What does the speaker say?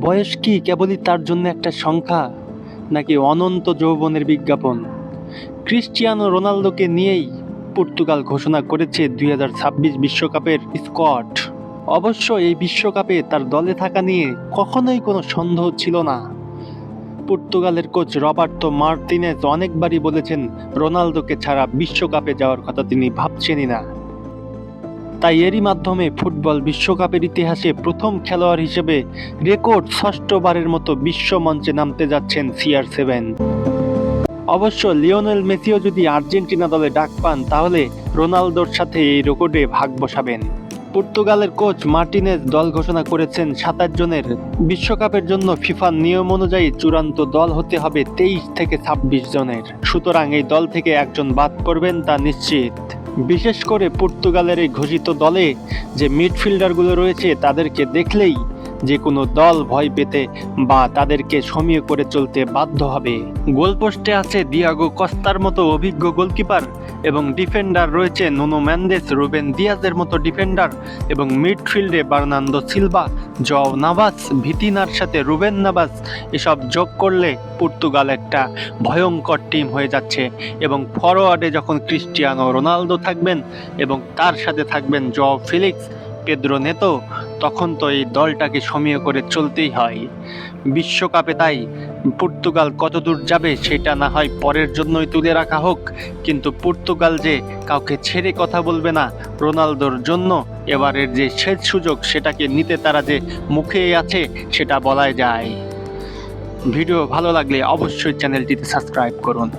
বয়স কি কেবলই তার জন্য একটা সংখ্যা, নাকি অনন্ত যৌবনের বিজ্ঞাপন? ক্রিস্টিয়ানো রোনালদোকে নিয়েই পর্তুগাল ঘোষণা করেছে 2026 বিশ্বকাপের স্কোয়াড। অবশ্য এই বিশ্বকাপে তার দলে থাকা নিয়ে কখনোই কোনো সন্দেহ ছিল না। পর্তুগালের কোচ রবার্তো মার্তিনেজ অনেকবারই বলেছেন রোনালদোকে ছাড়া বিশ্বকাপে যাওয়ার কথা তিনি ভাবছেনই না। তাই এরই মাধ্যমে ফুটবল বিশ্বকাপের ইতিহাসে প্রথম খেলোয়াড় হিসেবে রেকর্ড ষষ্ঠবারের মতো বিশ্ব মঞ্চে নামতে যাচ্ছেন CR7। অবশ্য লিওনেল মেসিও যদি আর্জেন্টিনা দলে ডাক পান তাহলে রোনালদোর সাথে এই রেকর্ডে ভাগ বসাবেন। পর্তুগালের কোচ মার্টিনেজ দল ঘোষণা করেছেন 27 জনের। বিশ্বকাপের জন্য ফিফার নিয়ম অনুযায়ী চূড়ান্ত দল হতে হবে 23 থেকে 26 জনের। সুতরাং এই দল থেকে একজন বাদ পড়বেন তা নিশ্চিত। বিশেষ করে পর্তুগালের এই ঘোষিত দলে যে মিডফিল্ডারগুলো রয়েছে তাদেরকে দেখলেই যে কোনো দল ভয় পেতে বা তাদেরকে সমীহ করে চলতে বাধ্য হবে। গোলপোস্টে আছে দিয়াগো কস্তার মতো অভিজ্ঞ গোলকিপার এবং ডিফেন্ডার রয়েছে নুনো মেন্দেস, রুবেন দিয়াজের মতো ডিফেন্ডার এবং মিডফিল্ডে বার্নার্দো সিলভা, জও নাভাস, ভিতিনার সাথে রুবেন নাভাস এসব যোগ করলে পর্তুগাল একটা ভয়ঙ্কর টিম হয়ে যাচ্ছে। এবং ফরওয়ার্ডে যখন ক্রিস্টিয়ানো রোনালদো থাকবেন এবং তার সাথে থাকবেন জও ফেলিক্স, পেদ্রো নেতো, তখন তো এই দলটাকে সমীহ করে চলতেই হয় বিশ্বকাপে। তাই পর্তুগাল কতদূর যাবে সেটা না হয় পরের জন্যই তুলে রাখা হোক, কিন্তু পর্তুগাল যে কাউকে ছেড়ে কথা বলবে না, রোনালদোর জন্য এবারের যে শেষ সুযোগ সেটাকে নিতে তারা যে মুখে আছে সেটা বলাই যায়। ভিডিও ভালো লাগলে অবশ্যই চ্যানেলটিতে সাবস্ক্রাইব করুন।